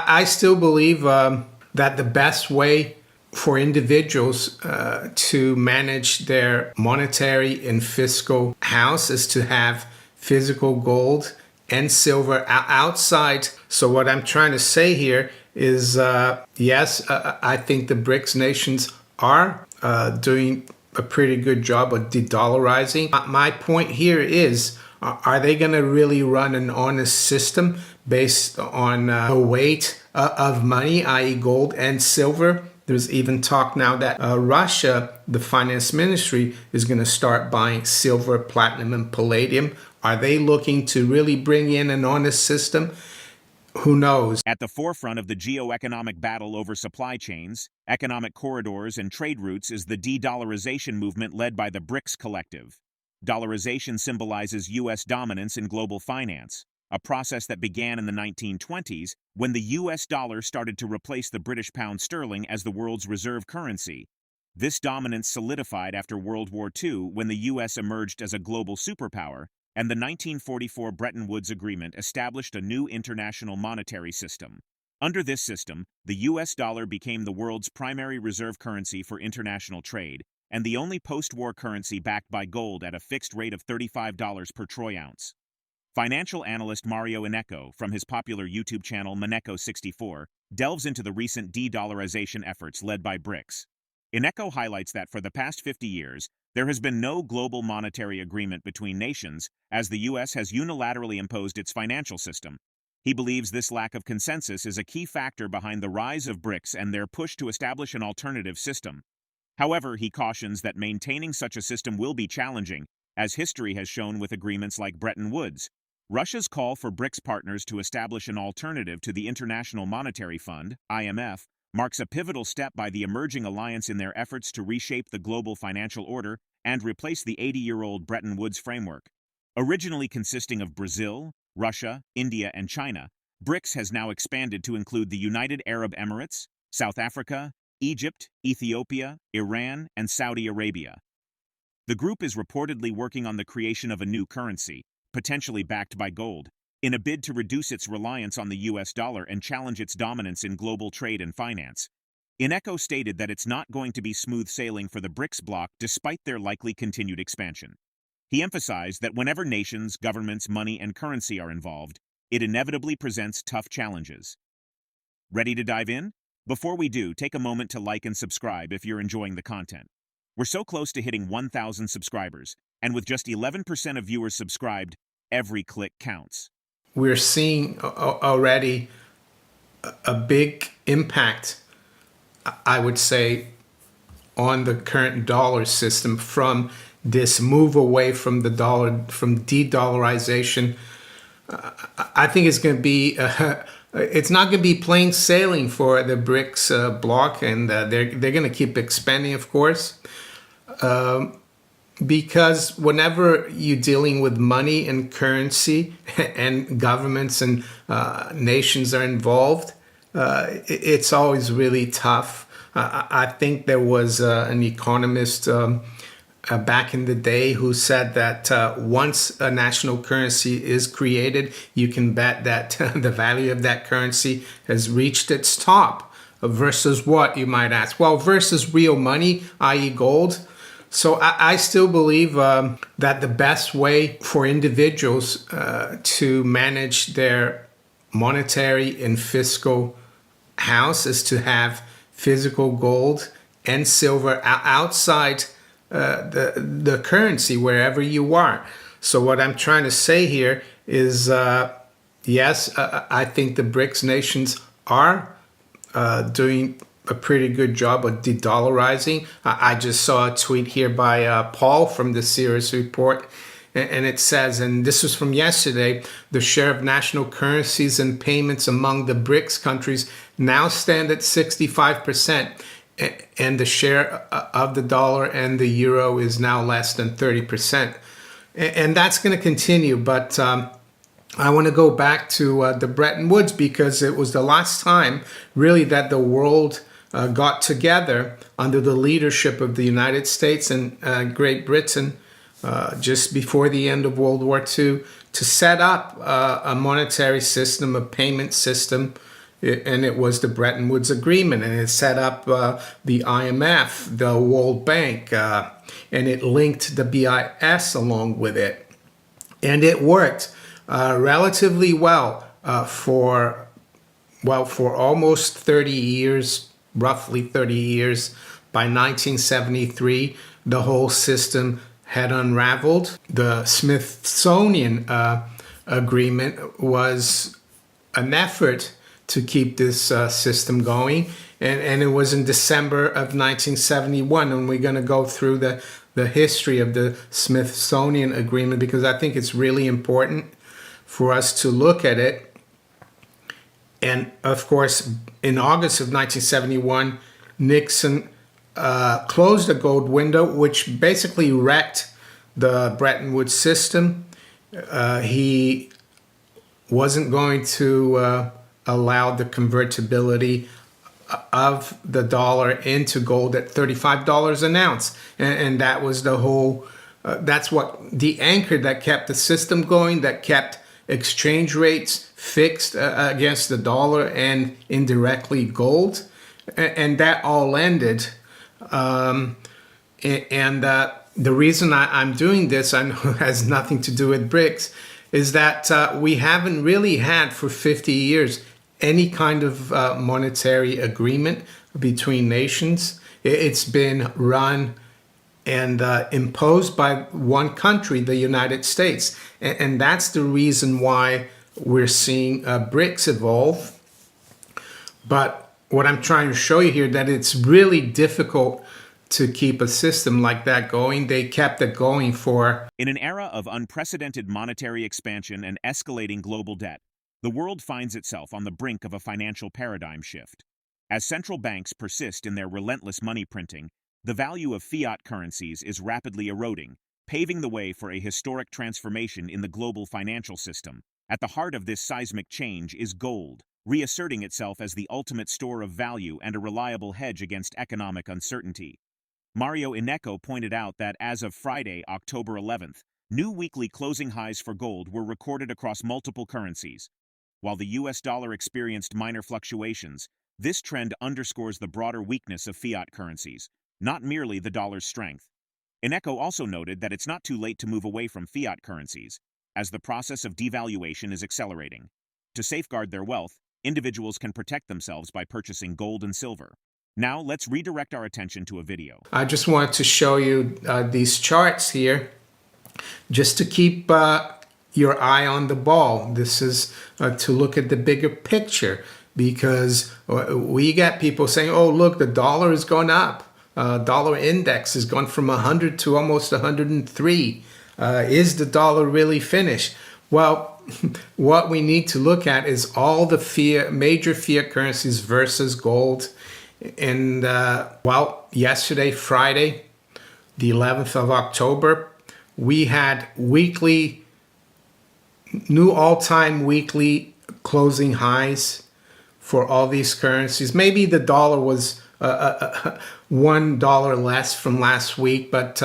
I still believe that the best way for individuals to manage their monetary and fiscal house is to have physical gold and silver outside. So what I'm trying to say here is, yes, I think the BRICS nations are doing a pretty good job of de-dollarizing. My point here is, are they going to really run an honest system based on the weight of money, i.e. gold and silver? There's even talk now that Russia, the finance ministry, is going to start buying silver, platinum, and palladium. Are they looking to really bring in an honest system? Who knows? At the forefront of the geoeconomic battle over supply chains, economic corridors, and trade routes is the de-dollarization movement led by the BRICS collective. Dollarization symbolizes U.S. dominance in global finance, a process that began in the 1920s when the U.S. dollar started to replace the British pound sterling as the world's reserve currency. This dominance solidified after World War II when the U.S. emerged as a global superpower, and the 1944 Bretton Woods Agreement established a new international monetary system. Under this system, the U.S. dollar became the world's primary reserve currency for international trade, and the only post-war currency backed by gold at a fixed rate of $35 per troy ounce. Financial analyst Mario Innecco, from his popular YouTube channel Innecco64, delves into the recent de-dollarization efforts led by BRICS. Innecco highlights that for the past 50 years, there has been no global monetary agreement between nations, as the U.S. has unilaterally imposed its financial system. He believes this lack of consensus is a key factor behind the rise of BRICS and their push to establish an alternative system. However, he cautions that maintaining such a system will be challenging, as history has shown with agreements like Bretton Woods. Russia's call for BRICS partners to establish an alternative to the International Monetary Fund, IMF, marks a pivotal step by the emerging alliance in their efforts to reshape the global financial order and replace the 80-year-old Bretton Woods framework. Originally consisting of Brazil, Russia, India, and China, BRICS has now expanded to include the United Arab Emirates, South Africa, Egypt, Ethiopia, Iran, and Saudi Arabia. The group is reportedly working on the creation of a new currency, potentially backed by gold, in a bid to reduce its reliance on the U.S. dollar and challenge its dominance in global trade and finance. Innecco stated that it's not going to be smooth sailing for the BRICS bloc despite their likely continued expansion. He emphasized that whenever nations, governments, money, and currency are involved, it inevitably presents tough challenges. Ready to dive in? Before we do, take a moment to like and subscribe if you're enjoying the content. We're so close to hitting 1,000 subscribers, and with just 11% of viewers subscribed, every click counts. We're seeing already a big impact, I would say, on the current dollar system from this move away from the dollar, from de-dollarization. I think it's going to be, it's not going to be plain sailing for the BRICS bloc, and they're going to keep expanding, of course. Because whenever you're dealing with money and currency and governments and nations are involved, it's always really tough. I think there was an economist back in the day who said that once a national currency is created, you can bet that the value of that currency has reached its top. Versus what, you might ask? Well, versus real money, i.e. gold. So I still believe that the best way for individuals to manage their monetary and fiscal house is to have physical gold and silver outside the currency wherever you are. So what I'm trying to say here is, yes, I think the BRICS nations are doing a pretty good job of de-dollarizing. I just saw a tweet here by Paul from the Sears Report, and it says, and this was from yesterday, the share of national currencies and payments among the BRICS countries now stand at 65%, and the share of the dollar and the euro is now less than 30%. And that's going to continue, but I want to go back to the Bretton Woods, because it was the last time really that the world got together under the leadership of the United States and Great Britain just before the end of World War II to set up a monetary system, a payment system, and it was the Bretton Woods Agreement, and it set up the IMF, the World Bank, and it linked the BIS along with it. And it worked relatively well for almost 30 years, roughly 30 years. By 1973, the whole system had unraveled. The Smithsonian Agreement was an effort to keep this system going. And it was in December of 1971, and we're going to go through the history of the Smithsonian Agreement because I think it's really important for us to look at it. And of course, in August of 1971, Nixon closed the gold window, which basically wrecked the Bretton Woods system. He wasn't going to allow the convertibility of the dollar into gold at $35 an ounce. And that was the whole, that's what the anchor that kept the system going, that kept exchange rates fixed against the dollar and indirectly gold. And that all ended. The reason I'm doing this, I know it has nothing to do with BRICS, is that we haven't really had for 50 years any kind of monetary agreement between nations. It's been run and imposed by one country, the United States. And that's the reason why we're seeing BRICS evolve. But what I'm trying to show you here, that it's really difficult to keep a system like that going. They kept it going for... In an era of unprecedented monetary expansion and escalating global debt, the world finds itself on the brink of a financial paradigm shift. As central banks persist in their relentless money printing, the value of fiat currencies is rapidly eroding, paving the way for a historic transformation in the global financial system. At the heart of this seismic change is gold, reasserting itself as the ultimate store of value and a reliable hedge against economic uncertainty. Mario Innecco pointed out that as of Friday, October 11th, new weekly closing highs for gold were recorded across multiple currencies. While the US dollar experienced minor fluctuations, this trend underscores the broader weakness of fiat currencies, not merely the dollar's strength. Innecco also noted that it's not too late to move away from fiat currencies, as the process of devaluation is accelerating. To safeguard their wealth, individuals can protect themselves by purchasing gold and silver. Now, let's redirect our attention to a video. I just wanted to show you these charts here, just to keep your eye on the ball. This is to look at the bigger picture, because we get people saying, oh, look, the dollar is going up. Dollar index has gone from 100 to almost 103. Is the dollar really finished? Well, what we need to look at is all the major fiat currencies versus gold. And yesterday, Friday, the 11th of October, we had new all-time weekly closing highs for all these currencies. Maybe the dollar was $1 less from last week, but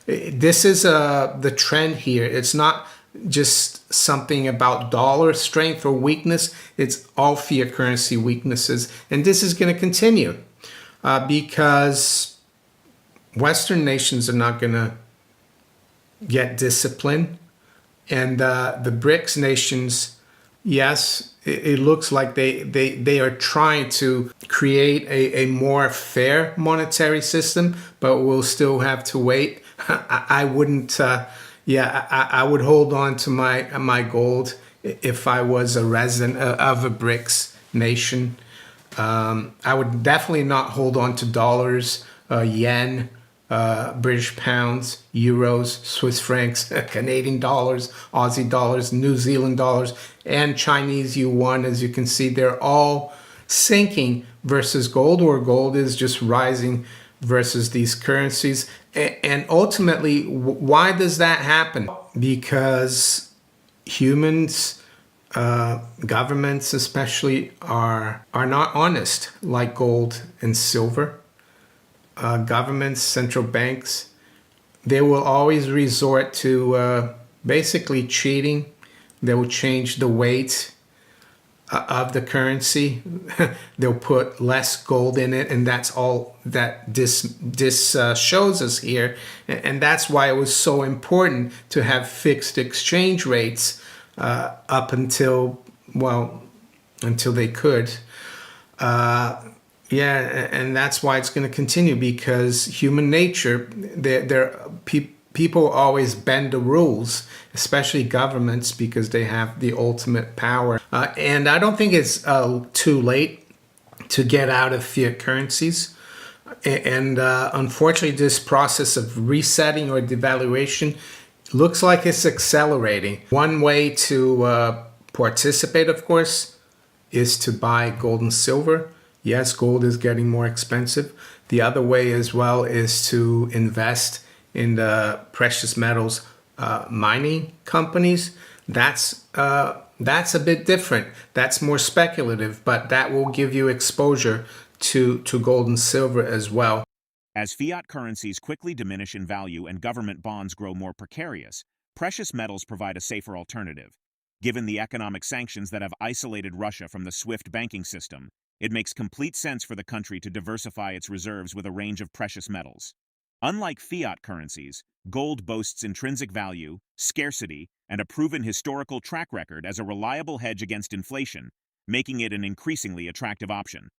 this is the trend here. It's not just something about dollar strength or weakness. It's all fiat currency weaknesses. And this is going to continue because Western nations are not going to get disciplined. And the BRICS nations, yes, it looks like they are trying to create a more fair monetary system, but we'll still have to wait. I wouldn't... I would hold on to my gold if I was a resident of a BRICS nation. I would definitely not hold on to dollars, yen, British pounds, euros, Swiss francs, Canadian dollars, Aussie dollars, New Zealand dollars, and Chinese yuan. As you can see, they're all sinking versus gold, or gold is just rising versus these currencies. And ultimately, why does that happen? Because humans, governments especially, are not honest like gold and silver. Governments, central banks, they will always resort to basically cheating. They will change the weight of the currency. They'll put less gold in it, and that's all that this shows us here. And that's why it was so important to have fixed exchange rates up until, well, until they could. Yeah, and that's why it's going to continue, because human nature, people always bend the rules, especially governments, because they have the ultimate power. And I don't think it's too late to get out of fiat currencies. And unfortunately, this process of resetting or devaluation looks like it's accelerating. One way to participate, of course, is to buy gold and silver. Yes, gold is getting more expensive. The other way as well is to invest in the precious metals mining companies. That's a bit different. That's more speculative, but that will give you exposure to gold and silver as well. As fiat currencies quickly diminish in value and government bonds grow more precarious, precious metals provide a safer alternative. Given the economic sanctions that have isolated Russia from the SWIFT banking system, it makes complete sense for the country to diversify its reserves with a range of precious metals. Unlike fiat currencies, gold boasts intrinsic value, scarcity, and a proven historical track record as a reliable hedge against inflation, making it an increasingly attractive option.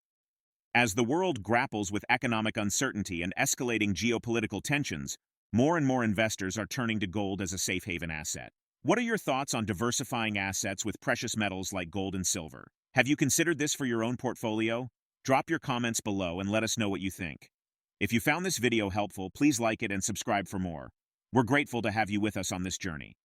As the world grapples with economic uncertainty and escalating geopolitical tensions, more and more investors are turning to gold as a safe haven asset. What are your thoughts on diversifying assets with precious metals like gold and silver? Have you considered this for your own portfolio? Drop your comments below and let us know what you think. If you found this video helpful, please like it and subscribe for more. We're grateful to have you with us on this journey.